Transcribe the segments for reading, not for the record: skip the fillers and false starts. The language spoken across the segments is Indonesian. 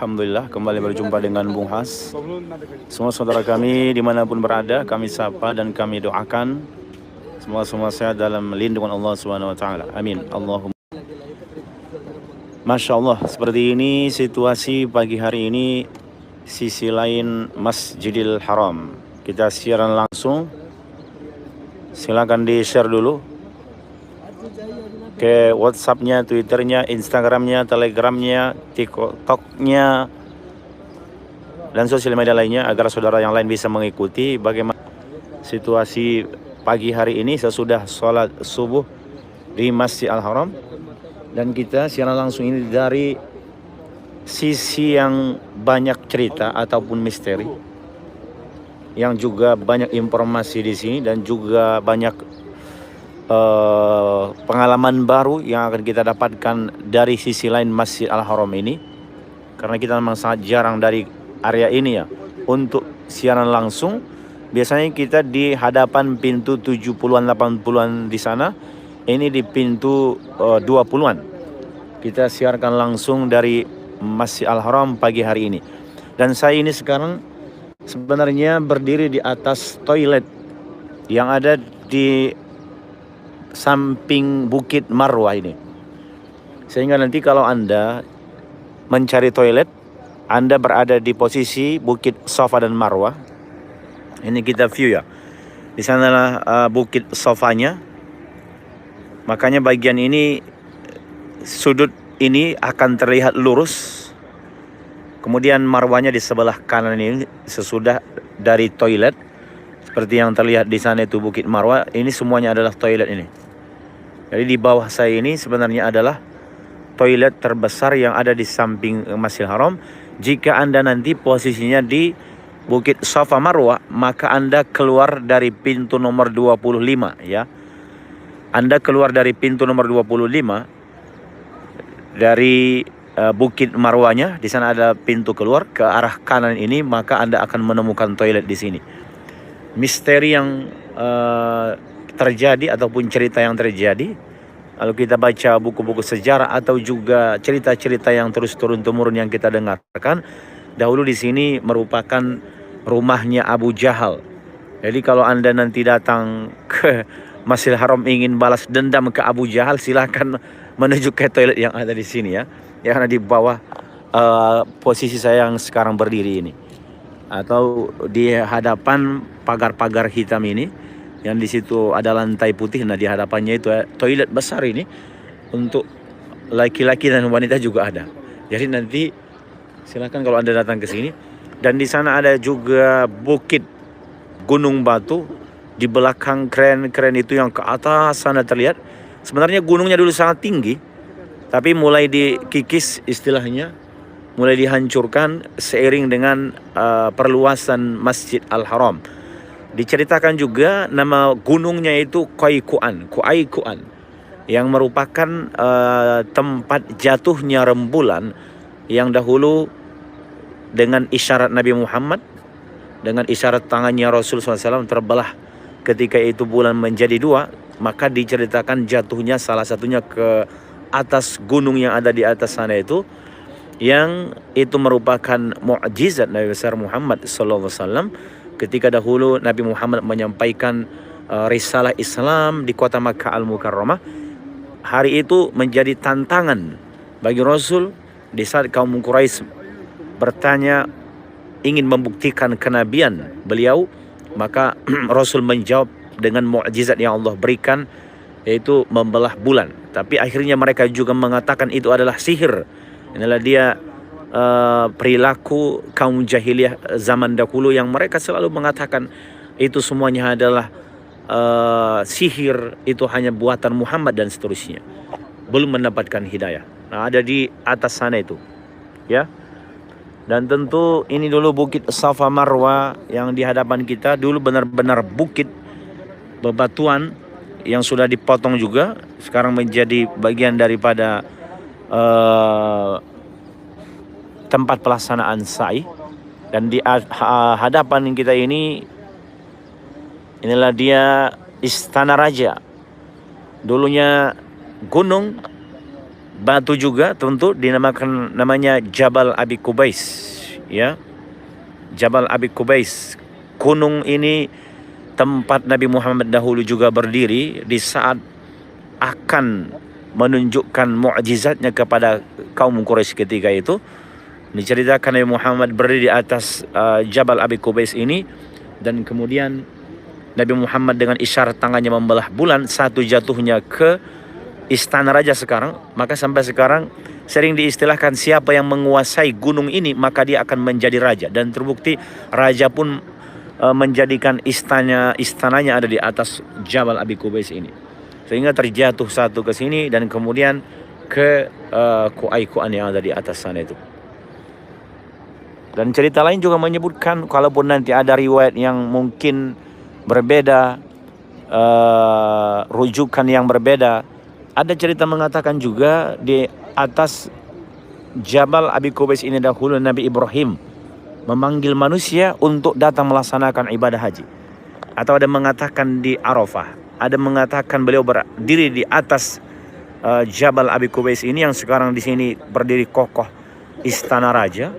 Alhamdulillah kembali berjumpa dengan Bung Has. Semua saudara kami dimanapun berada, kami sapa dan kami doakan semua sehat dalam lindungan Allah Subhanahu Wa Taala. Amin. Allahumma. Masya Allah, seperti ini situasi pagi hari ini, sisi lain Masjidil Haram. Kita siaran langsung. Silakan di-share dulu ke WhatsApp-nya, Twitter-nya, Instagram-nya, Telegram-nya, TikTok-nya, dan sosial media lainnya agar saudara yang lain bisa mengikuti bagaimana situasi pagi hari ini sesudah sholat subuh di Masjid Al-Haram. Dan kita siaran langsung ini dari sisi yang banyak cerita ataupun misteri, yang juga banyak informasi di sini dan juga banyak pengalaman baru yang akan kita dapatkan dari sisi lain Masjid Al-Haram ini. Karena kita memang sangat jarang dari area ini ya untuk siaran langsung. Biasanya kita di hadapan pintu 70-an 80-an di sana. Ini di pintu 20-an. Kita siarkan langsung dari Masjid Al-Haram pagi hari ini. Dan saya ini sekarang sebenarnya berdiri di atas toilet yang ada di samping Bukit Marwah ini. Sehingga nanti kalau Anda mencari toilet, Anda berada di posisi Bukit Safa dan Marwah. Ini kita view ya. Di sanalah Bukit Safanya. Makanya bagian ini, sudut ini akan terlihat lurus. Kemudian Marwahnya di sebelah kanan ini sesudah dari toilet. Seperti yang terlihat di sana itu Bukit Marwah. Ini semuanya adalah toilet ini. Jadi di bawah saya ini sebenarnya adalah toilet terbesar yang ada di samping Masjidil Haram. Jika Anda nanti posisinya di Bukit Safa Marwah, maka Anda keluar dari pintu nomor 25 ya. Anda keluar dari pintu nomor 25 dari Bukit Marwahnya, di sana ada pintu keluar ke arah kanan ini, maka Anda akan menemukan toilet di sini. Misteri yang terjadi ataupun cerita yang terjadi, kalau kita baca buku-buku sejarah atau juga cerita-cerita yang terus turun-temurun yang kita dengarkan, dahulu di sini merupakan rumahnya Abu Jahal. Jadi kalau Anda nanti datang ke Masjidil Haram ingin balas dendam ke Abu Jahal, silakan menuju ke toilet yang ada di sini ya. Yang ada di bawah posisi saya yang sekarang berdiri ini. Atau di hadapan pagar-pagar hitam ini, yang di situ ada lantai putih. Nah di hadapannya itu toilet besar ini untuk laki-laki dan wanita juga ada. Jadi nanti silakan kalau Anda datang ke sini. Dan di sana ada juga bukit Gunung Batu. Di belakang keren-keren itu yang ke atas sana terlihat. Sebenarnya gunungnya dulu sangat tinggi, tapi mulai dikikis istilahnya, mulai dihancurkan seiring dengan perluasan Masjid Al-Haram. Diceritakan juga nama gunungnya itu Qaikuan, yang merupakan tempat jatuhnya rembulan yang dahulu dengan isyarat Nabi Muhammad, dengan isyarat tangannya Rasul SAW terbelah ketika itu bulan menjadi dua. Maka diceritakan jatuhnya salah satunya ke atas gunung yang ada di atas sana itu, yang itu merupakan mukjizat Nabi besar Muhammad SAW ketika dahulu Nabi Muhammad menyampaikan risalah Islam di kota Makkah Al-Mukarramah. Hari itu menjadi tantangan bagi Rasul di saat kaum Quraisy bertanya ingin membuktikan kenabian beliau. Maka Rasul menjawab dengan mukjizat yang Allah berikan, yaitu membelah bulan. Tapi akhirnya mereka juga mengatakan itu adalah sihir. Inilah dia perilaku kaum jahiliyah zaman dahulu yang mereka selalu mengatakan itu semuanya adalah sihir, itu hanya buatan Muhammad dan seterusnya. Belum mendapatkan hidayah. Nah, ada di atas sana itu ya. Dan tentu ini dulu Bukit Safa Marwah yang di hadapan kita. Dulu benar-benar bukit bebatuan yang sudah dipotong juga. Sekarang menjadi bagian daripada tempat pelaksanaan sa'i. Dan di hadapan kita ini, inilah dia Istana Raja. Dulunya gunung batu juga tentu dinamakan namanya Jabal Abi Kubais, ya. Jabal Abi Kubais. Gunung ini tempat Nabi Muhammad dahulu juga berdiri di saat akan menunjukkan mukjizatnya kepada kaum Quraisy ketika itu. Diceritakan Nabi Muhammad berdiri di atas Jabal Abi Kubais ini, dan kemudian Nabi Muhammad dengan isyarat tangannya membelah bulan, satu jatuhnya ke istana raja sekarang. Maka sampai sekarang sering diistilahkan siapa yang menguasai gunung ini maka dia akan menjadi raja, dan terbukti raja pun menjadikan istananya ada di atas Jabal Abi Kubais ini, sehingga terjatuh satu ke sini dan kemudian ke kuai-kuan yang ada di atas sana itu. Dan cerita lain juga menyebutkan, kalaupun nanti ada riwayat yang mungkin berbeda, rujukan yang berbeda, ada cerita mengatakan juga di atas Jabal Abi Kubais ini dahulu Nabi Ibrahim memanggil manusia untuk datang melaksanakan ibadah haji. Atau ada mengatakan di Arafah, ada mengatakan beliau berdiri di atas Jabal Abi Kubais ini yang sekarang di sini berdiri kokoh istana raja.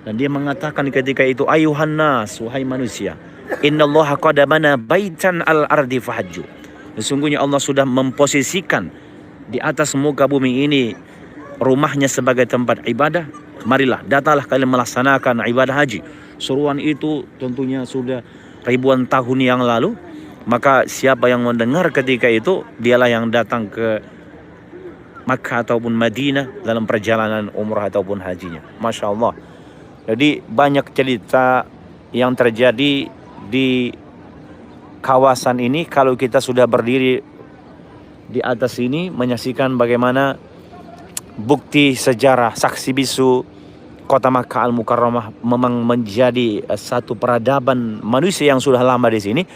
Dan dia mengatakan ketika itu, ayuhan nas, wahai manusia, innallaha qad bana baitan al-ardi fahajju. Sesungguhnya Allah sudah memposisikan di atas muka bumi ini rumahnya sebagai tempat ibadah. Marilah, datanglah kalian melaksanakan ibadah haji. Seruan itu tentunya sudah ribuan tahun yang lalu. Maka siapa yang mendengar ketika itu, dialah yang datang ke Makkah ataupun Madinah dalam perjalanan umrah ataupun hajinya. Masya Allah. Jadi banyak cerita yang terjadi di kawasan ini. Kalau kita sudah berdiri di atas ini menyaksikan bagaimana bukti sejarah saksi bisu kota Makkah Al-Mukarramah memang menjadi satu peradaban manusia yang sudah lama di sini.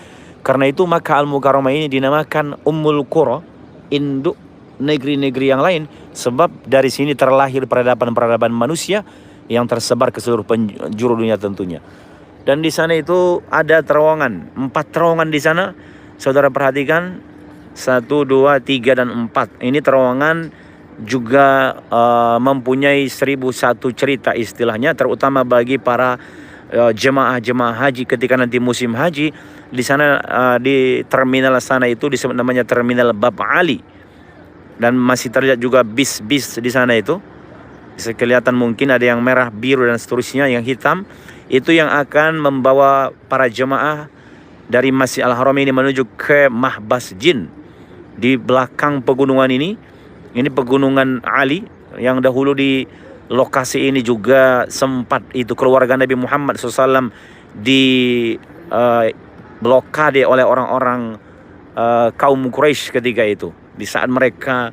Karena itu Makkah Al-Mukarramah ini dinamakan Ummul Qura, induk negeri-negeri yang lain, sebab dari sini terlahir peradaban-peradaban manusia yang tersebar ke seluruh penjuru dunia tentunya. Dan di sana itu ada terowongan, 4 terowongan di sana. Saudara perhatikan, 1, 2, 3, dan 4. Ini terowongan juga mempunyai 1001 cerita istilahnya, terutama bagi para jemaah-jemaah haji ketika nanti musim haji. Di sana di terminal sana itu disebut namanya terminal Bab Ali, dan masih terlihat juga bis-bis di sana itu. Bisa kelihatan mungkin ada yang merah, biru, dan seterusnya, yang hitam. Itu yang akan membawa para jemaah dari Masjid Al-Haram ini menuju ke Mahbas Jin. Di belakang pegunungan ini pegunungan Ali, yang dahulu di lokasi ini juga sempat itu keluarga Nabi Muhammad SAW di blokade oleh orang-orang kaum Quraisy ketika itu. Di saat mereka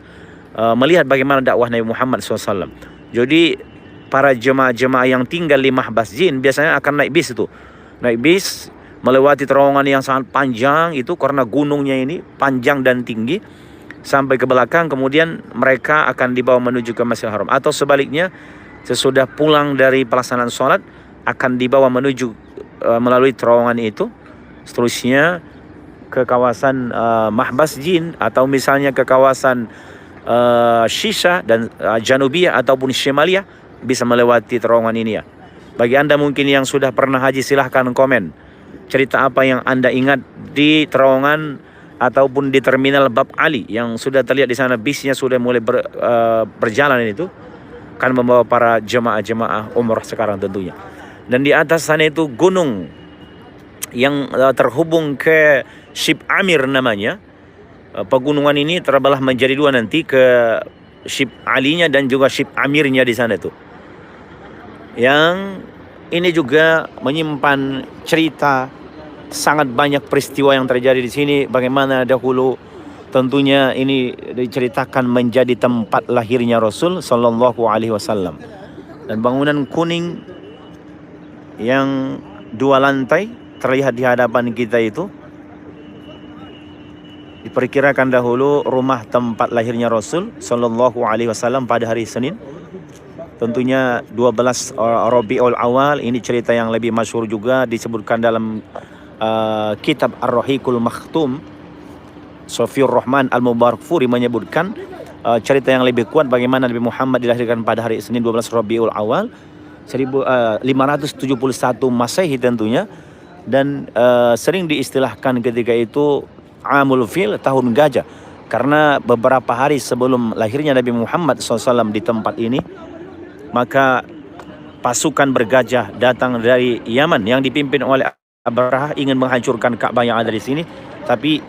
melihat bagaimana dakwah Nabi Muhammad SAW. Jadi para jemaah-jemaah yang tinggal di Mahbas Jin biasanya akan naik bis itu. Naik bis melewati terowongan yang sangat panjang itu karena gunungnya ini panjang dan tinggi sampai ke belakang. Kemudian mereka akan dibawa menuju ke Masjidil Haram. Atau sebaliknya, sesudah pulang dari pelaksanaan sholat akan dibawa menuju melalui terowongan itu. Seterusnya ke kawasan Mahbas Jin, atau misalnya ke kawasan Shisha dan Janubiyah ataupun Shimaliyah, bisa melewati terowongan ini ya. Bagi Anda mungkin yang sudah pernah haji, silahkan komen cerita apa yang Anda ingat di terowongan ataupun di terminal Bab Ali yang sudah terlihat di sana. Bisnya sudah mulai berjalan itu, kan membawa para jemaah-jemaah umrah sekarang tentunya. Dan di atas sana itu gunung yang terhubung ke Shib Amir namanya. Pegunungan ini terbelah menjadi 2 nanti, ke Shib Alinya dan juga Shib Amirnya di sana itu. Yang ini juga menyimpan cerita, sangat banyak peristiwa yang terjadi di sini. Bagaimana dahulu tentunya ini diceritakan menjadi tempat lahirnya Rasul Sallallahu Alaihi Wasallam. Dan bangunan kuning yang 2 lantai terlihat di hadapan kita itu diperkirakan dahulu rumah tempat lahirnya Rasul Sallallahu Alaihi Wasallam pada hari Senin. Tentunya 12 Rabiul Awal. Ini cerita yang lebih masyhur juga, disebutkan dalam kitab Ar-Rahiqul Makhtum. Sofiur Rahman Al-Mubarakfuri menyebutkan cerita yang lebih kuat bagaimana Nabi Muhammad dilahirkan pada hari Senin 12 Rabiul Awal 571 Masehi tentunya, dan sering diistilahkan ketika itu Amul Fil, tahun gajah, karena beberapa hari sebelum lahirnya Nabi Muhammad SAW di tempat ini, maka pasukan bergajah datang dari Yaman yang dipimpin oleh Abraha ingin menghancurkan Ka'bah yang ada di sini, tapi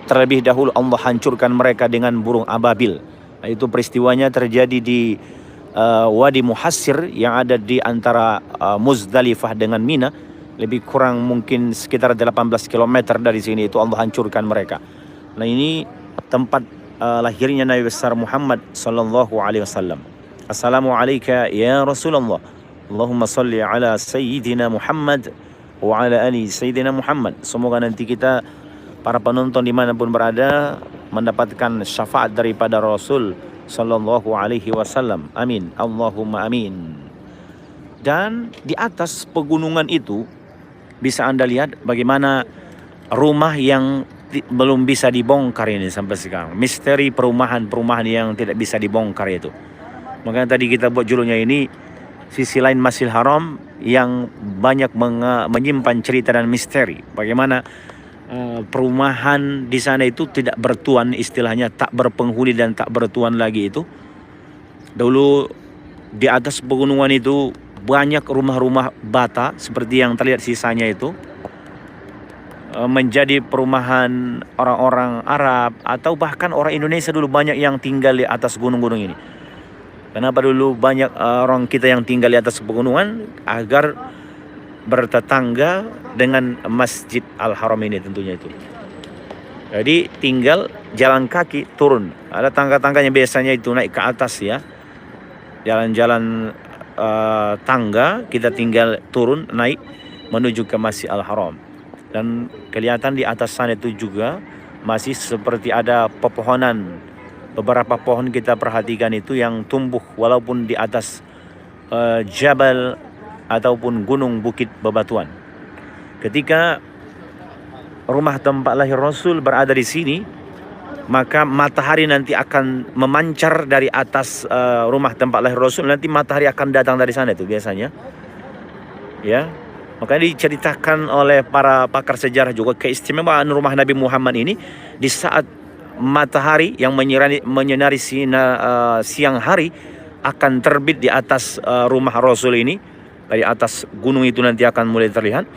terlebih dahulu Allah hancurkan mereka dengan burung ababil. Nah, itu peristiwanya terjadi di Wadi Muhassir yang ada di antara Muzdalifah dengan Mina, lebih kurang mungkin sekitar 18 km dari sini. Itu Allah hancurkan mereka. Nah, ini tempat lahirnya Nabi besar Muhammad sallallahu alaihi wasallam. Assalamualaikum ya Rasulullah. Allahumma salli ala Sayyidina Muhammad wa ala ali Sayyidina Muhammad. Semoga nanti kita para penonton dimanapun berada mendapatkan syafaat daripada Rasul sallallahu alaihi wasallam. Amin. Allahumma amin. Dan di atas pegunungan itu bisa Anda lihat bagaimana rumah yang belum bisa dibongkar ini sampai sekarang. Misteri perumahan-perumahan yang tidak bisa dibongkar itu. Makanya tadi kita buat judulnya ini, sisi lain Masjidil Haram yang banyak menyimpan cerita dan misteri. Bagaimana perumahan di sana itu tidak bertuan, istilahnya tak berpenghuni dan tak bertuan lagi itu. Dulu di atas pegunungan itu banyak rumah-rumah bata seperti yang terlihat sisanya itu, menjadi perumahan orang-orang Arab atau bahkan orang Indonesia dulu banyak yang tinggal di atas gunung-gunung ini. Kenapa dulu banyak orang kita yang tinggal di atas pegunungan? Agar bertetangga dengan Masjid Al-Haram ini tentunya itu. Jadi tinggal jalan kaki turun. Ada tangga-tangganya biasanya itu naik ke atas ya. Jalan-jalan tangga, kita tinggal turun naik menuju ke Masjid Al-Haram. Dan kelihatan di atas sana itu juga masih seperti ada pepohonan. Beberapa pohon kita perhatikan itu yang tumbuh walaupun di atas jabal ataupun gunung bukit bebatuan. Ketika rumah tempat lahir Rasul berada di sini, maka matahari nanti akan memancar dari atas rumah tempat lahir Rasul. Nanti matahari akan datang dari sana itu biasanya. Ya, makanya diceritakan oleh para pakar sejarah juga keistimewaan rumah Nabi Muhammad ini di saat matahari yang menyinari siang hari akan terbit di atas rumah Rasul ini. Dari atas gunung itu nanti akan mulai terlihat.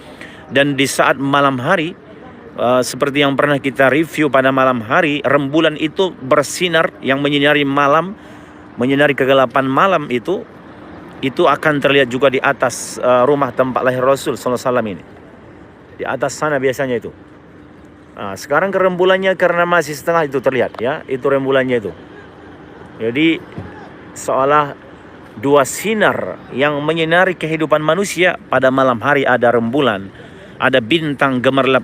Dan di saat malam hari, seperti yang pernah kita review pada malam hari, rembulan itu bersinar yang menyinari malam, menyinari kegelapan malam itu akan terlihat juga di atas rumah tempat lahir Rasul SAW ini. Di atas sana biasanya itu. Nah, sekarang rembulannya karena masih setengah itu terlihat ya, itu rembulannya itu. Jadi seolah dua sinar yang menyinari kehidupan manusia. Pada malam hari ada rembulan, ada bintang gemerlap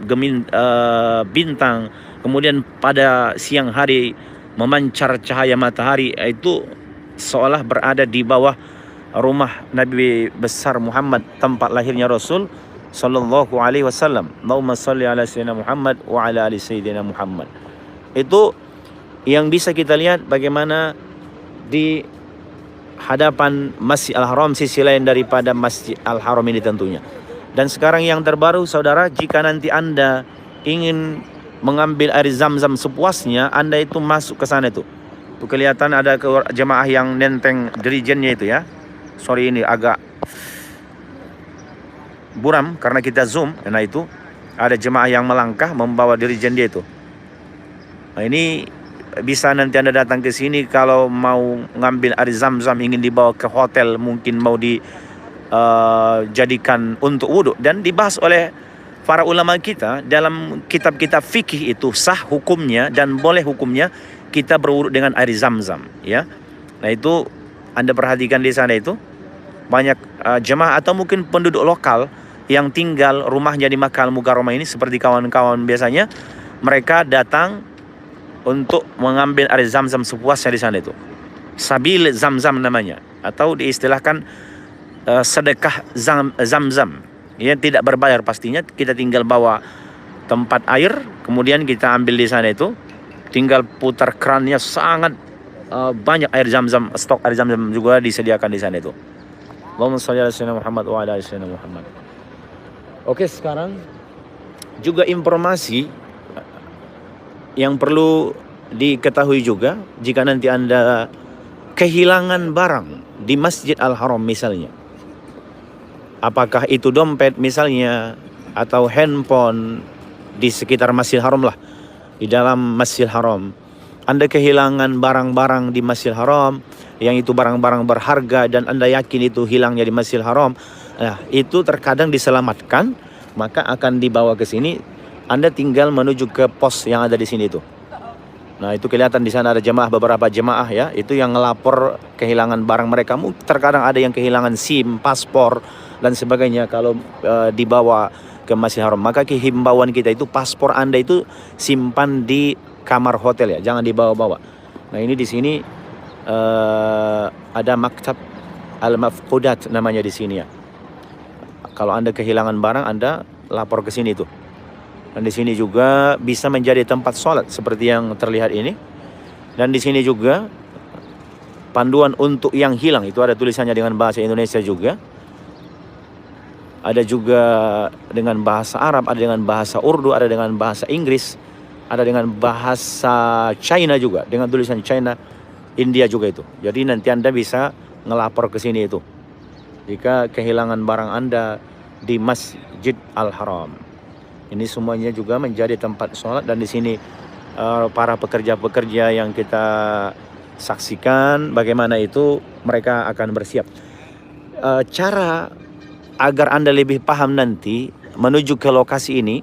bintang. Kemudian pada siang hari memancar cahaya matahari. Itu seolah berada di bawah rumah Nabi besar Muhammad, tempat lahirnya Rasul sallallahu alaihi wasallam. Allahumma salli ala sayyidina Muhammad wa ala ali sayyidina Muhammad. Itu yang bisa kita lihat bagaimana di hadapan Masjid Al-Haram, sisi lain daripada Masjid Al-Haram ini tentunya. Dan sekarang yang terbaru saudara, jika nanti Anda ingin mengambil air zam-zam sepuasnya, Anda itu masuk ke sana itu. Tuh kelihatan ada jemaah yang nenteng dirijennya itu ya. Sorry ini agak buram karena kita zoom. Nah itu ada jemaah yang melangkah membawa dirijen dia itu. Nah ini bisa nanti Anda datang ke sini kalau mau ngambil air zam-zam, ingin dibawa ke hotel, mungkin mau dijadikan untuk wudhu. Dan dibahas oleh para ulama kita dalam kitab-kitab fikih itu sah hukumnya dan boleh hukumnya kita berwudhu dengan air zam-zam ya. Nah itu Anda perhatikan di sana itu banyak jemaah atau mungkin penduduk lokal yang tinggal rumahnya di Makkah Al-Mukarramah ini, seperti kawan-kawan biasanya mereka datang untuk mengambil air zam-zam sepuasnya di sana itu. Sabil zam-zam namanya, atau diistilahkan sedekah zam-zam. Ya, tidak berbayar pastinya, kita tinggal bawa tempat air, kemudian kita ambil di sana itu, tinggal putar kerannya sangat banyak air zam-zam, stok air zam-zam juga disediakan di sana itu. Allahumma shalli ala sayyidina Muhammad wa ala ali sayyidina Muhammad. Oke, sekarang juga informasi yang perlu diketahui juga, jika nanti Anda kehilangan barang di Masjid Al-Haram misalnya, apakah itu dompet misalnya atau handphone di sekitar Masjidil Haram lah, di dalam Masjidil Haram, Anda kehilangan barang-barang di Masjidil Haram yang itu barang-barang berharga dan Anda yakin itu hilangnya di Masjidil Haram, nah itu terkadang diselamatkan, maka akan dibawa ke sini. Anda tinggal menuju ke pos yang ada di sini itu. Nah itu kelihatan di sana ada jemaah, beberapa jemaah ya, itu yang ngelapor kehilangan barang mereka. Terkadang ada yang kehilangan SIM, paspor dan sebagainya kalau dibawa ke Masjidil Haram. Maka himbauan kita itu, paspor Anda itu simpan di kamar hotel ya, jangan dibawa-bawa. Nah ini di sini ada maktab al-mafqudat namanya di sini ya. Kalau Anda kehilangan barang, Anda lapor ke sini tuh. Dan di sini juga bisa menjadi tempat sholat seperti yang terlihat ini. Dan di sini juga panduan untuk yang hilang, itu ada tulisannya dengan bahasa Indonesia juga. Ada juga dengan bahasa Arab, ada dengan bahasa Urdu, ada dengan bahasa Inggris, ada dengan bahasa China juga, dengan tulisan China, India juga itu. Jadi nanti Anda bisa ngelapor ke sini itu jika kehilangan barang Anda di Masjid Al-Haram. Ini semuanya juga menjadi tempat sholat, dan di sini para pekerja-pekerja yang kita saksikan bagaimana itu mereka akan bersiap. Cara agar Anda lebih paham nanti menuju ke lokasi ini,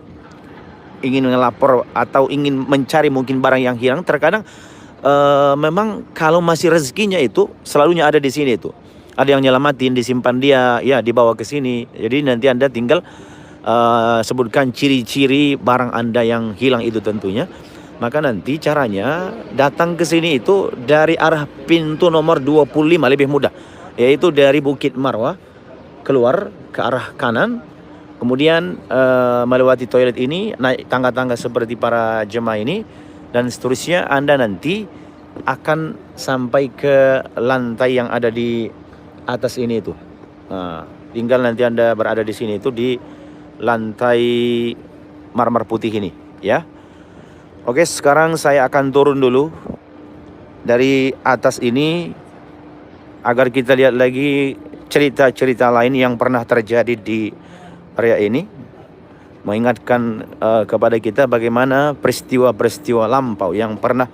ingin melapor atau ingin mencari mungkin barang yang hilang, terkadang memang kalau masih rezekinya itu selalunya ada di sini itu. Ada yang nyelamatin, disimpan dia, ya dibawa ke sini. Jadi nanti Anda tinggal sebutkan ciri-ciri barang Anda yang hilang itu tentunya. Maka nanti caranya datang ke sini itu dari arah pintu nomor 25, lebih mudah, yaitu dari Bukit Marwah keluar ke arah kanan, kemudian melewati toilet ini, naik tangga-tangga seperti para jemaah ini, dan seterusnya Anda nanti akan sampai ke lantai yang ada di atas ini itu. Nah, tinggal nanti Anda berada di sini itu di lantai marmer putih ini ya. Oke, sekarang saya akan turun dulu dari atas ini agar kita lihat lagi cerita-cerita lain yang pernah terjadi di area ini, mengingatkan kepada kita bagaimana peristiwa-peristiwa lampau yang pernah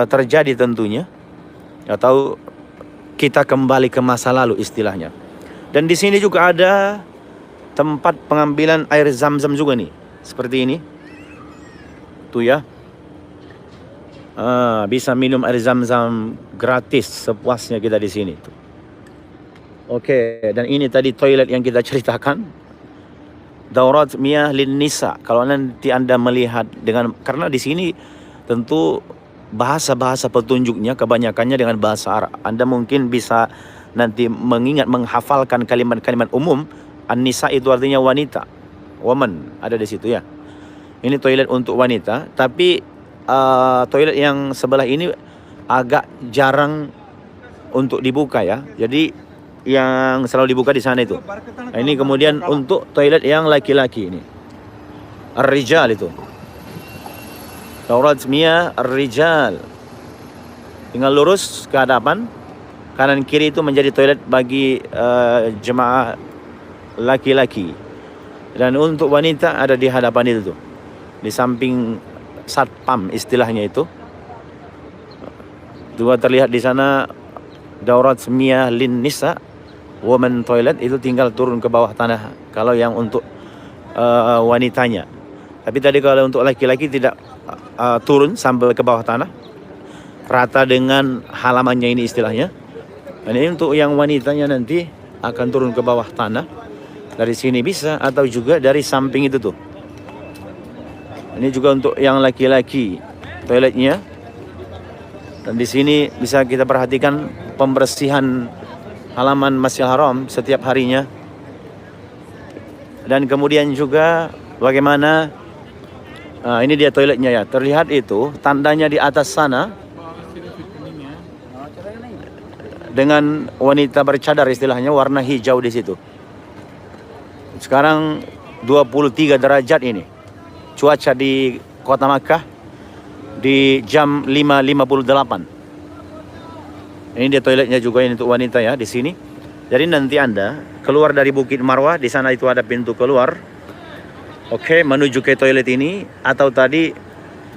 terjadi tentunya, atau kita kembali ke masa lalu istilahnya. Dan di sini juga ada tempat pengambilan air zam-zam juga nih, seperti ini tuh ya. Bisa minum air zam-zam gratis sepuasnya kita di sini tuh. Oke, dan ini tadi toilet yang kita ceritakan, Daurat Miyah Lin Nisa. Kalau nanti Anda melihat dengan, karena di sini tentu bahasa-bahasa petunjuknya kebanyakannya dengan bahasa Arab. Anda mungkin bisa nanti mengingat, menghafalkan kalimat-kalimat umum. An-Nisa itu artinya wanita, woman, ada di situ ya. Ini toilet untuk wanita, tapi toilet yang sebelah ini agak jarang untuk dibuka ya. Jadi yang selalu dibuka di sana itu. Nah, ini kemudian untuk toilet yang laki-laki ini, Ar-Rijal itu. Daurat Miyah Ar-Rijal. Tinggal lurus ke hadapan, kanan kiri itu menjadi toilet bagi jemaah laki-laki. Dan untuk wanita ada di hadapan itu tuh, di samping satpam istilahnya itu. Juga terlihat di sana Daurat Miyah Lin Nisa, woman toilet, itu tinggal turun ke bawah tanah kalau yang untuk wanitanya. Tapi tadi kalau untuk laki-laki tidak turun sampai ke bawah tanah, rata dengan halamannya ini istilahnya. Dan ini untuk yang wanitanya nanti akan turun ke bawah tanah. Dari sini bisa, atau juga dari samping itu tuh. Ini juga untuk yang laki-laki toiletnya. Dan di sini bisa kita perhatikan pembersihan halaman Masjidil Haram setiap harinya. Dan kemudian juga bagaimana ini dia toiletnya ya. Terlihat itu tandanya di atas sana. dengan wanita bercadar istilahnya, warna hijau di situ. Sekarang 23 derajat ini cuaca di kota Makkah di jam 5.58. Ini dia toiletnya juga ini untuk wanita ya di sini. Jadi nanti Anda keluar dari Bukit Marwah, di sana itu ada pintu keluar. Oke, menuju ke toilet ini, atau tadi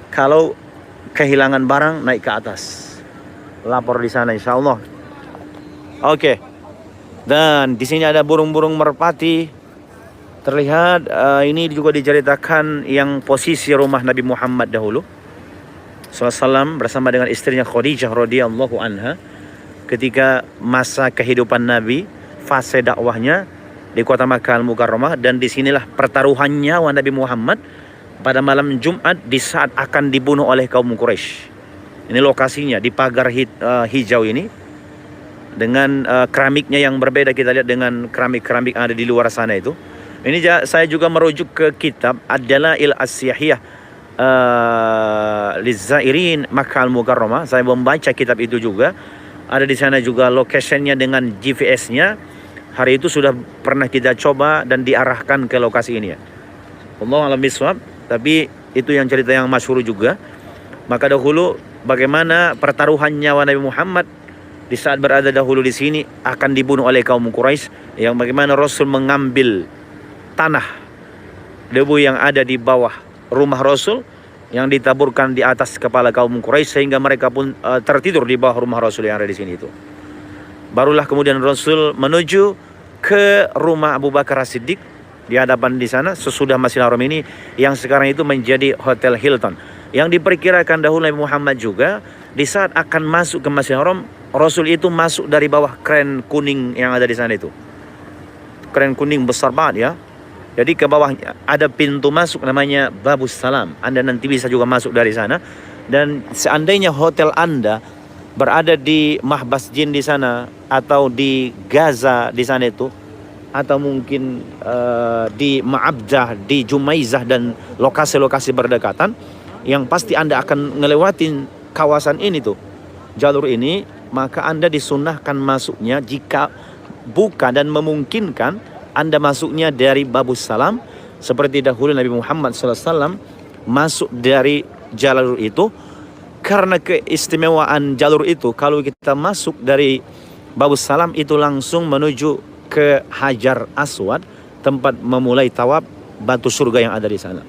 kalau kehilangan barang naik ke atas. Lapor di sana insya Allah. Oke. Dan di sini ada burung-burung merpati. Terlihat ini juga diceritakan yang posisi rumah Nabi Muhammad dahulu SAW bersama dengan istrinya Khadijah radhiyallahu anha ketika masa kehidupan Nabi, fase dakwahnya di kota Makkah Al-Mukarramah. Dan disinilah pertaruhan nyawa Nabi Muhammad pada malam Jumat di saat akan dibunuh oleh kaum Quraisy. Ini lokasinya di pagar hijau ini dengan keramiknya yang berbeda, kita lihat dengan keramik-keramik yang ada di luar sana itu. Ini saya juga merujuk ke kitab Ad-Dalail As-Siyahiyah Lizzairin Makkah Al-Mukarramah. Saya membaca kitab itu juga. Ada di sana juga location-nya dengan GPS-nya. Hari itu sudah pernah kita coba dan diarahkan ke lokasi ini ya. Wallahu a'lam bishawab. Tapi itu yang cerita yang masyhur juga. Maka dahulu bagaimana pertaruhan nyawa Nabi Muhammad di saat berada dahulu di sini akan dibunuh oleh kaum Quraisy, yang bagaimana Rasul mengambil tanah debu yang ada di bawah rumah Rasul yang ditaburkan di atas kepala kaum Quraisy sehingga mereka pun tertidur di bawah rumah Rasul yang ada di sini itu. Barulah kemudian Rasul menuju ke rumah Abu Bakar As-Siddiq di hadapan di sana sesudah Masjidil Haram ini yang sekarang itu menjadi Hotel Hilton. Yang diperkirakan dahulu Nabi Muhammad juga di saat akan masuk ke Masjidil Haram, Rasul itu masuk dari bawah kren kuning yang ada di sana itu. Kren kuning besar banget ya. Jadi ke bawahnya ada pintu masuk namanya Babus Salam. Anda nanti bisa juga masuk dari sana. Dan seandainya hotel Anda berada di Mahbas Jin di sana, atau di Gaza di sana itu, atau mungkin di Ma'abdah, di Jumaizah dan lokasi-lokasi berdekatan, yang pasti Anda akan ngelewatin kawasan ini tuh, jalur ini, maka Anda disunahkan masuknya jika buka dan memungkinkan Anda masuknya dari Babus Salam seperti dahulu Nabi Muhammad SAW masuk dari jalur itu. Karena keistimewaan jalur itu, kalau kita masuk dari Babus Salam itu langsung menuju ke Hajar Aswad, tempat memulai tawaf batu surga yang ada di sana.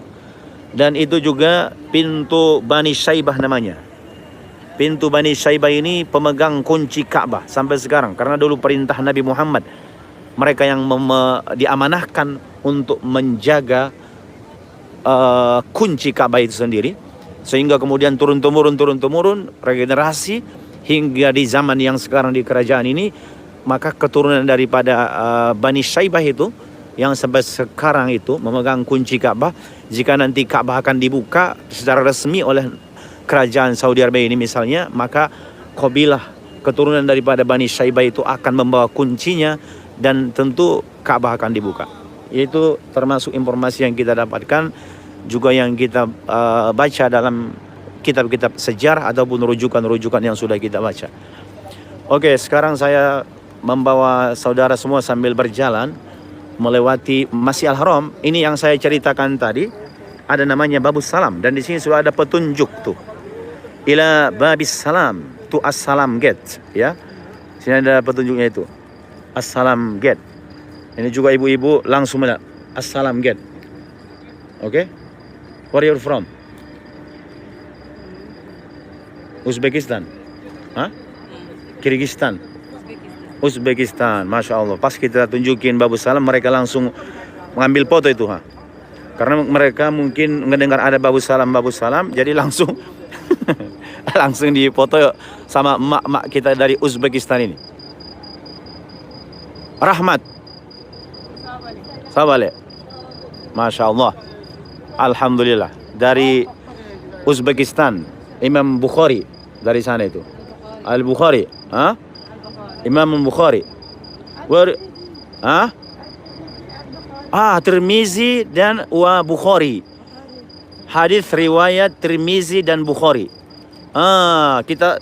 Dan itu juga pintu Bani Syaibah namanya. Pintu Bani Syaibah ini pemegang kunci Ka'bah sampai sekarang, karena dulu perintah Nabi Muhammad, mereka yang diamanahkan untuk menjaga kunci Ka'bah itu sendiri, sehingga kemudian turun-temurun regenerasi hingga di zaman yang sekarang di kerajaan ini, maka keturunan daripada Bani Syaibah itu yang sampai sekarang itu memegang kunci Ka'bah. Jika nanti Ka'bah akan dibuka secara resmi oleh kerajaan Saudi Arabia ini misalnya, maka kabilah keturunan daripada Bani Syaibah itu akan membawa kuncinya dan tentu Ka'bah akan dibuka. Itu termasuk informasi yang kita dapatkan, juga yang kita baca dalam kitab-kitab sejarah ataupun rujukan-rujukan yang sudah kita baca. Oke, sekarang saya membawa saudara semua sambil berjalan melewati Masjidil Haram. Ini yang saya ceritakan tadi, ada namanya Babus Salam, dan di sini sudah ada petunjuk tuh. Ila Babis Salam, tu As-Salam Gate ya. Sini ada petunjuknya itu. As-Salam Gate. Ini juga ibu-ibu langsung melihat As-Salam Gate. Oke. Where are you from? Uzbekistan. Hah? Kyrgyzstan. Uzbekistan. Masya Allah. Pas kita tunjukin Babus Salam, mereka langsung mengambil foto itu. Ha? Karena mereka mungkin mendengar ada Babus Salam, jadi langsung langsung dipoto sama emak-emak kita dari Uzbekistan ini. Rahmat. Sabale. Masya Allah. Alhamdulillah. Dari Uzbekistan, Imam Bukhari dari sana itu. Al-Bukhari. Ha? Imam Bukhari. Where? Ha? Tirmizi dan Bukhari. Hadis riwayat Tirmizi dan Bukhari. Kita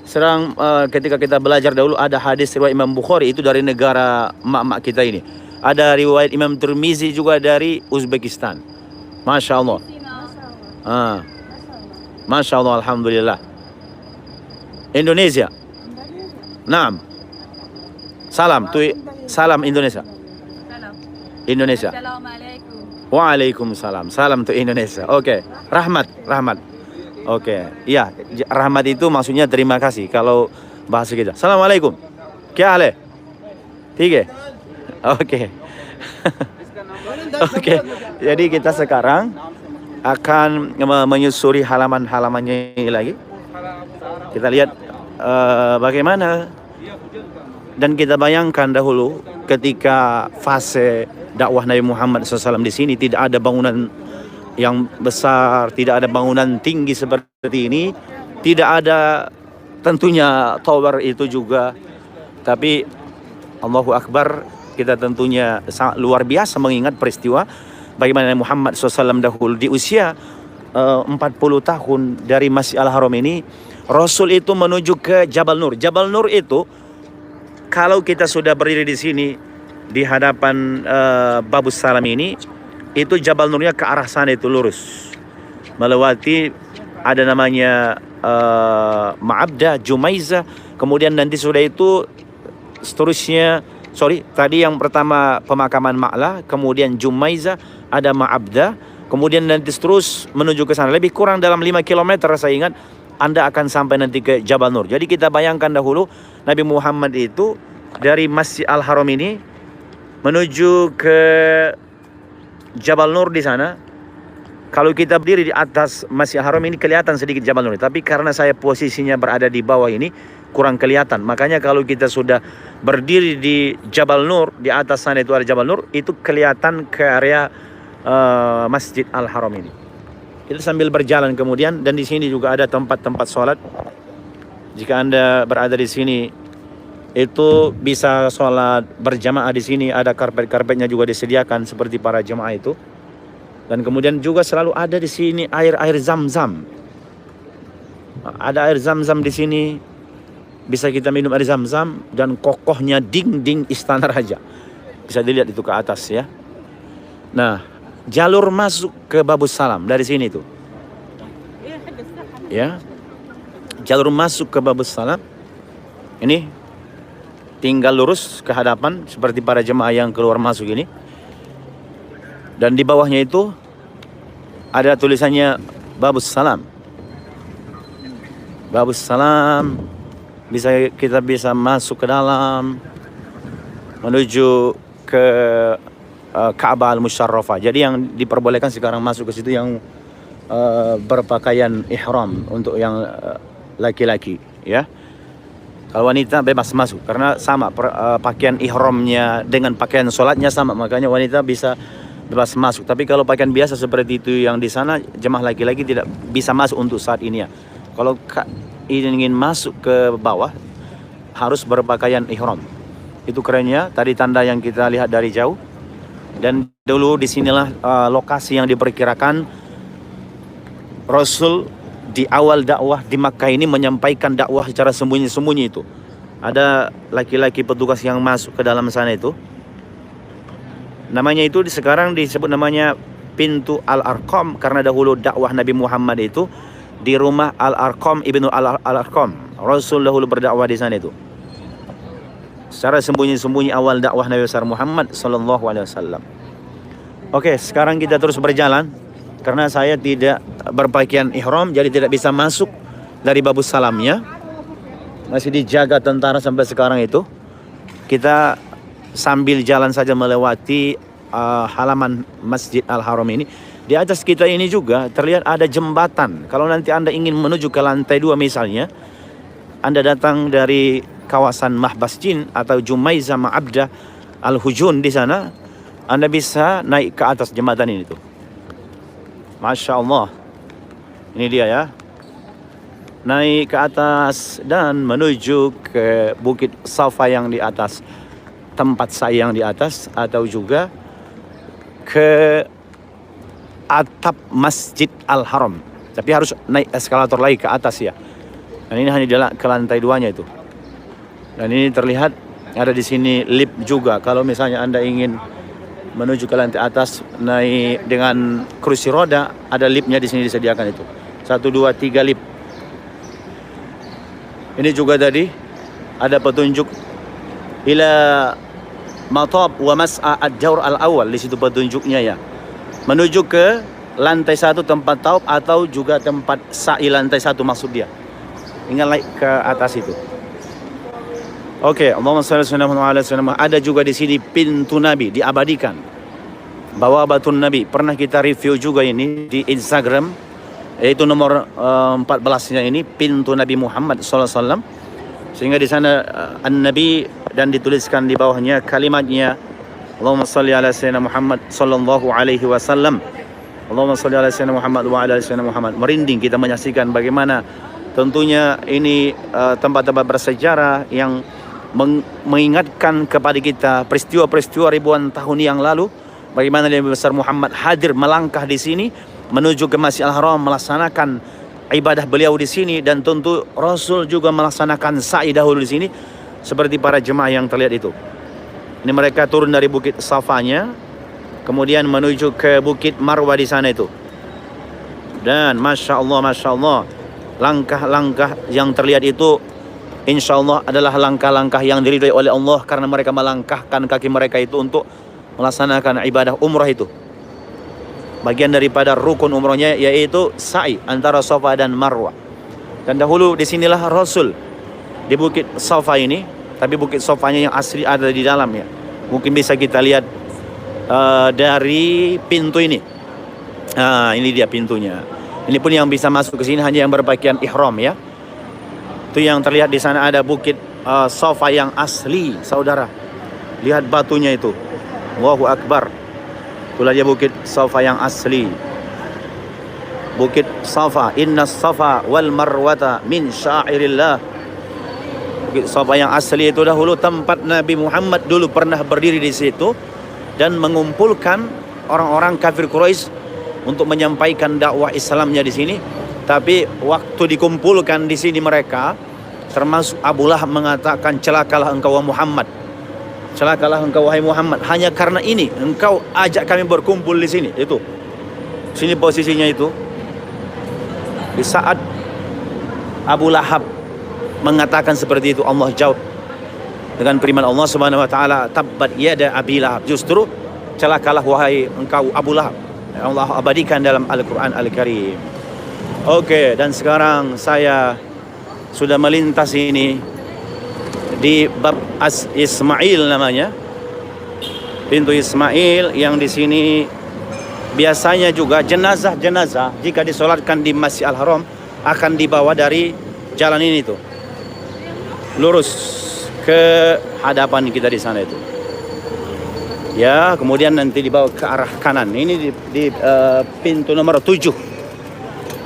Serang ketika kita belajar dahulu ada hadis riwayat Imam Bukhari itu dari negara mak-mak kita ini. Ada riwayat Imam Tirmizi juga dari Uzbekistan. Masya Allah. Masya Allah, alhamdulillah. Indonesia. Naam. Salam salam Indonesia. Indonesia. Assalamualaikum. Waalaikumsalam. Salam to Indonesia. Oke. Rahmat. Oke. Iya, rahmat itu maksudnya terima kasih kalau bahasa kita. Assalamualaikum. Kya hal hai? ठीक है? Oke. Oke. Jadi kita sekarang akan menyusuri halaman-halamannya ini lagi. Kita lihat bagaimana, dan kita bayangkan dahulu ketika fase dakwah Nabi Muhammad SAW di sini tidak ada bangunan yang besar, tidak ada bangunan tinggi seperti ini, tidak ada tentunya tower itu juga, tapi Allahu Akbar, kita tentunya sangat luar biasa mengingat peristiwa bagaimana Nabi Muhammad SAW dahulu di usia 40 tahun dari Masjid Al-Haram ini, Rasul itu menuju ke Jabal Nur. Jabal Nur itu kalau kita sudah berdiri di sini di hadapan Babus Salam ini, itu Jabal Nurnya ke arah sana itu lurus, melewati ada namanya Ma'abda, Jumaizah, kemudian nanti sudah itu seterusnya, tadi yang pertama pemakaman Ma'la, kemudian Jumaizah, ada Ma'abda, kemudian nanti terus menuju ke sana, lebih kurang dalam 5 km saya ingat Anda akan sampai nanti ke Jabal Nur. Jadi kita bayangkan dahulu Nabi Muhammad itu dari Masjid Al-Haram ini menuju ke Jabal Nur di sana. Kalau kita berdiri di atas Masjid Haram ini kelihatan sedikit Jabal Nur, tapi karena saya posisinya berada di bawah ini kurang kelihatan. Makanya kalau kita sudah berdiri di Jabal Nur, di atas sana itu ada Jabal Nur, itu kelihatan ke area Masjid Al-Haram ini. Kita sambil berjalan kemudian, dan di sini juga ada tempat-tempat sholat. Jika Anda berada di sini itu bisa sholat berjamaah di sini, ada karpet-karpetnya juga disediakan seperti para jemaah itu. Dan kemudian juga selalu ada di sini air Zam-Zam. Ada air Zam-Zam di sini, bisa kita minum air Zam-Zam, dan kokohnya dinding istana raja. Bisa dilihat itu ke atas ya. Nah, jalur masuk ke Babus Salam dari sini tuh. Ya. Jalur masuk ke Babus Salam ini tinggal lurus ke hadapan seperti para jemaah yang keluar masuk ini. Dan di bawahnya itu ada tulisannya Babus Salam. Babus Salam, kita bisa masuk ke dalam menuju ke Ka'bah Al-Musyarrafah. Jadi yang diperbolehkan sekarang masuk ke situ yang berpakaian ihram untuk yang laki-laki ya. Kalau wanita bebas masuk karena sama pakaian ihramnya dengan pakaian sholatnya sama, makanya wanita bisa bebas masuk. Tapi kalau pakaian biasa seperti itu yang di sana, jemaah laki-laki tidak bisa masuk untuk saat ini ya. Kalau ingin masuk ke bawah harus berpakaian ihram. Itu kerennya tadi tanda yang kita lihat dari jauh. Dan dulu disinilah lokasi yang diperkirakan Rasul di awal dakwah di Makkah ini menyampaikan dakwah secara sembunyi-sembunyi itu. Ada laki-laki petugas yang masuk ke dalam sana itu. Namanya itu sekarang disebut namanya Pintu Al-Arqam karena dahulu dakwah Nabi Muhammad itu di rumah Al-Arqam ibnu Al-Arqam. Rasul dahulu berdakwah di sana itu. Secara sembunyi-sembunyi awal dakwah Nabi besar Muhammad sallallahu alaihi wasallam. Oke, sekarang kita terus berjalan karena saya tidak berpakaian ihram jadi tidak bisa masuk dari Babus Salamnya. Masih dijaga tentara sampai sekarang itu. Kita sambil jalan saja melewati halaman Masjid Al-Haram ini. Di atas kita ini juga terlihat ada jembatan. Kalau nanti Anda ingin menuju ke lantai 2 misalnya, Anda datang dari kawasan Mahbas Jin atau Jumaizah Ma'abda Al-Hujun di sana, Anda bisa naik ke atas jembatan ini tuh. Masya Allah. Ini dia ya. Naik ke atas dan menuju ke Bukit Safa yang di atas, tempat saya yang di atas, atau juga ke atap Masjid Al-Haram. Tapi harus naik eskalator lagi ke atas ya. Dan ini hanya ke lantai 2-nya itu. Dan ini terlihat ada di sini lift juga. Kalau misalnya Anda ingin menuju ke lantai atas naik dengan kursi roda, ada liftnya di sini disediakan itu. 1, 2, 3 lift. Ini juga tadi ada petunjuk ila matab wa mas'a ad-daur al-awwal, di situ petunjuknya ya. Menuju ke lantai 1 tempat taub atau juga tempat sa'i lantai 1 maksud dia. Tinggal naik ke atas itu. Oke, Allahumma shalli ala sayyidina. Ada juga di sini pintu Nabi diabadikan. Bawa batun Nabi. Pernah kita review juga ini di Instagram, yaitu nomor 14-nya ini, pintu Nabi Muhammad SAW. Sehingga di sana An-Nabi, dan dituliskan di bawahnya kalimatnya Allahumma shalli ala sayyidina Muhammad sallallahu alaihi wasallam. Allahumma shalli ala sayyidina Muhammad wa ala sayyidina Muhammad. Merinding kita menyaksikan bagaimana tentunya ini tempat-tempat bersejarah yang mengingatkan kepada kita peristiwa-peristiwa ribuan tahun yang lalu, bagaimana Nabi besar Muhammad hadir melangkah di sini menuju ke Masjidil Haram melaksanakan ibadah beliau di sini, dan tentu Rasul juga melaksanakan sa'i dahulu di sini seperti para jemaah yang terlihat itu. Ini mereka turun dari bukit Safanya kemudian menuju ke bukit Marwah di sana itu. Dan masya Allah, langkah-langkah yang terlihat itu insya Allah adalah langkah-langkah yang diridhoi oleh Allah, karena mereka melangkahkan kaki mereka itu untuk melaksanakan ibadah umrah itu. Bagian daripada rukun umrahnya yaitu sa'i antara Safa dan Marwah. Dan dahulu disinilah Rasul di bukit Safa ini, tapi bukit Safanya yang asli ada di dalam ya. Mungkin bisa kita lihat dari pintu ini. Ini dia pintunya. Ini pun yang bisa masuk ke sini hanya yang berpakaian ihram ya. Itu yang terlihat di sana ada bukit Safa yang asli, saudara. Lihat batunya itu. Allahu Akbar. Itulah dia bukit Safa yang asli. Bukit Safa, inna Safa wal Marwata min syairillah. Bukit Safa yang asli itu dahulu tempat Nabi Muhammad dulu pernah berdiri di situ dan mengumpulkan orang-orang kafir Quraisy untuk menyampaikan dakwah Islamnya di sini. Tapi waktu dikumpulkan di sini mereka, termasuk Abu Lahab, mengatakan, celakalah engkau Muhammad, celakalah engkau wahai Muhammad, hanya karena ini engkau ajak kami berkumpul di sini. Itu sini posisinya itu. Di saat Abu Lahab mengatakan seperti itu, Allah jawab dengan firman Allah Subhanahu wa taala, tabbat yada Abi Lahab. Justru celakalah wahai engkau Abu Lahab. Allah abadikan dalam Al-Qur'an Al-Karim. Oke, dan sekarang saya sudah melintas ini di bab Ismail namanya. Pintu Ismail yang di sini biasanya juga jenazah-jenazah jika disolatkan di Masjid Al-Haram akan dibawa dari jalan ini tuh. Lurus ke hadapan kita di sana itu. Ya, kemudian nanti dibawa ke arah kanan. Ini di pintu nomor 7.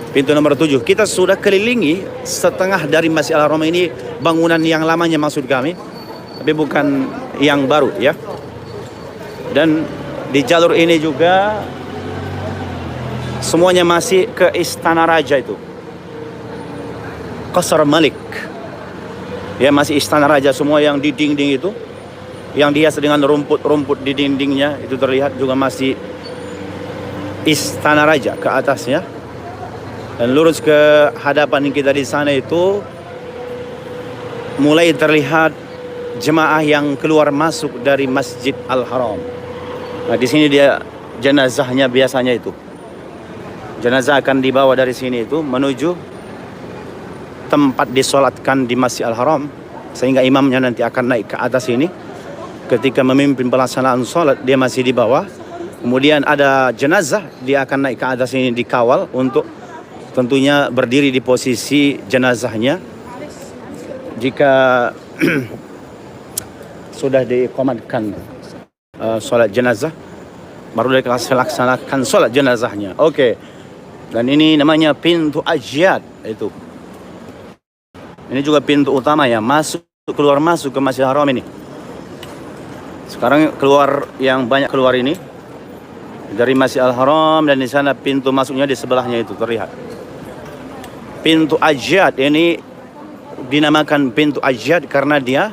Pintu nomor 7. Kita sudah kelilingi setengah dari Masjid Al-Haram ini, bangunan yang lamanya maksud kami, tapi bukan yang baru ya. Dan di jalur ini juga semuanya masih ke Istana Raja itu, Qasr Malik. Ya, masih Istana Raja semua yang di dinding itu, yang dihias dengan rumput-rumput di dindingnya itu terlihat juga masih Istana Raja ke atasnya. Dan lurus ke hadapan kita di sana itu mulai terlihat jemaah yang keluar masuk dari Masjid Al-Haram. Nah, di sini dia jenazahnya biasanya itu. Jenazah akan dibawa dari sini itu menuju tempat disolatkan di Masjid Al-Haram, sehingga imamnya nanti akan naik ke atas ini. Ketika memimpin pelaksanaan sholat dia masih di bawah. Kemudian ada jenazah, dia akan naik ke atas ini dikawal untuk tentunya berdiri di posisi jenazahnya. Jika sudah diqomatkan sholat jenazah, baru dilaksanakan sholat jenazahnya. Oke. Dan ini namanya pintu Ajyad itu. Ini juga pintu utama ya, keluar masuk ke Masjidil Haram ini. Sekarang keluar yang banyak keluar ini dari Masjidil Haram, dan di sana pintu masuknya di sebelahnya itu terlihat. Pintu Ajyad ini dinamakan pintu Ajyad karena dia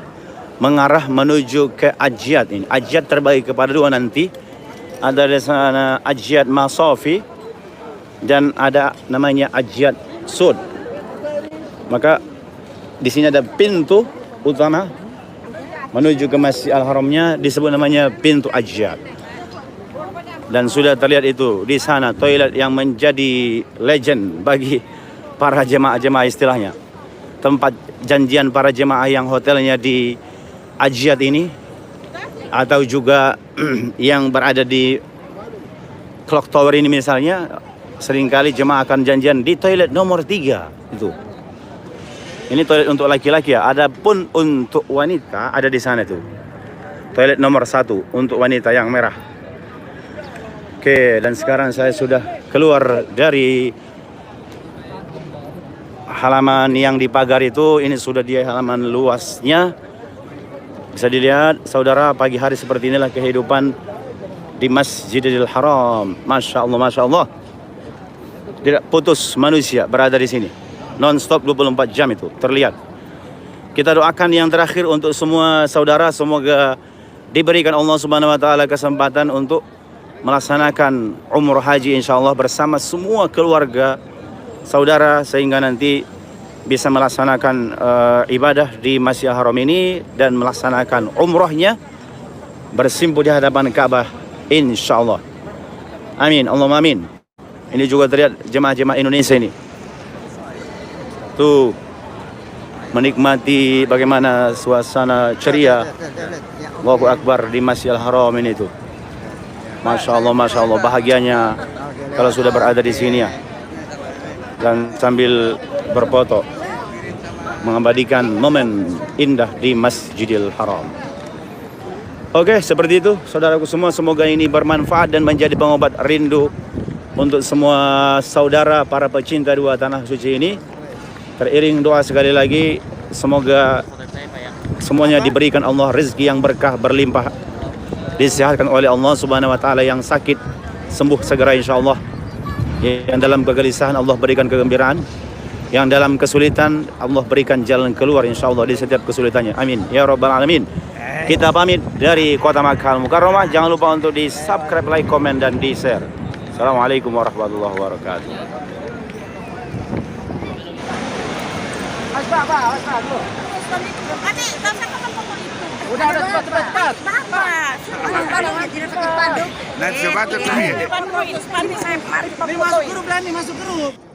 mengarah menuju ke Ajyad ini. Ajyad terbagi kepada dua nanti. Ada di sana Ajyad Masafi dan ada namanya Ajyad Sud. Maka di sini ada pintu utama menuju ke Masjid Al-Haramnya disebut namanya pintu Ajyad. Dan sudah terlihat itu di sana toilet yang menjadi legend bagi para jemaah-jemaah istilahnya. Tempat janjian para jemaah yang hotelnya di Ajyad ini atau juga yang berada di Clock Tower ini misalnya, seringkali jemaah akan janjian di toilet nomor 3 itu. Ini toilet untuk laki-laki ya. Adapun untuk wanita ada di sana tuh. Toilet nomor 1 untuk wanita yang merah. Oke, dan sekarang saya sudah keluar dari halaman yang dipagar itu. Ini sudah di halaman luasnya. Bisa dilihat, saudara, pagi hari seperti inilah kehidupan di Masjidil Haram. Masya Allah, Masya Allah. Tidak putus manusia berada di sini. Non-stop 24 jam itu terlihat. Kita doakan yang terakhir untuk semua saudara, semoga diberikan Allah Subhanahu wa taala kesempatan untuk melaksanakan umroh haji insyaallah bersama semua keluarga saudara, sehingga nanti bisa melaksanakan ibadah di Masjidil Haram ini dan melaksanakan umrohnya bersimpuh di hadapan Ka'bah insyaallah. Amin, Allahumma amin. Ini juga terlihat jemaah-jemaah Indonesia ini tuh menikmati bagaimana suasana ceria Allahu Akbar di Masjidil Haram ini tuh. Masya Allah, bahagianya kalau sudah berada di sini ya. Dan sambil berfoto, mengabadikan momen indah di Masjidil Haram. Oke, seperti itu saudaraku semua. Semoga ini bermanfaat dan menjadi pengobat rindu untuk semua saudara para pecinta dua tanah suci ini. Teriring doa sekali lagi, semoga semuanya diberikan Allah rezeki yang berkah berlimpah, disehatkan oleh Allah Subhanahu wa taala, yang sakit sembuh segera insyaallah, yang dalam kegelisahan Allah berikan kegembiraan, yang dalam kesulitan Allah berikan jalan keluar insyaallah di setiap kesulitannya. Amin ya rabbal alamin. Kita pamit dari Kota Makkah Al-Mukarramah. Jangan lupa untuk di subscribe, like, komen, dan di share. Assalamualaikum warahmatullahi wabarakatuh. Udah cepat. Nah, coba tuh. Masuk grup.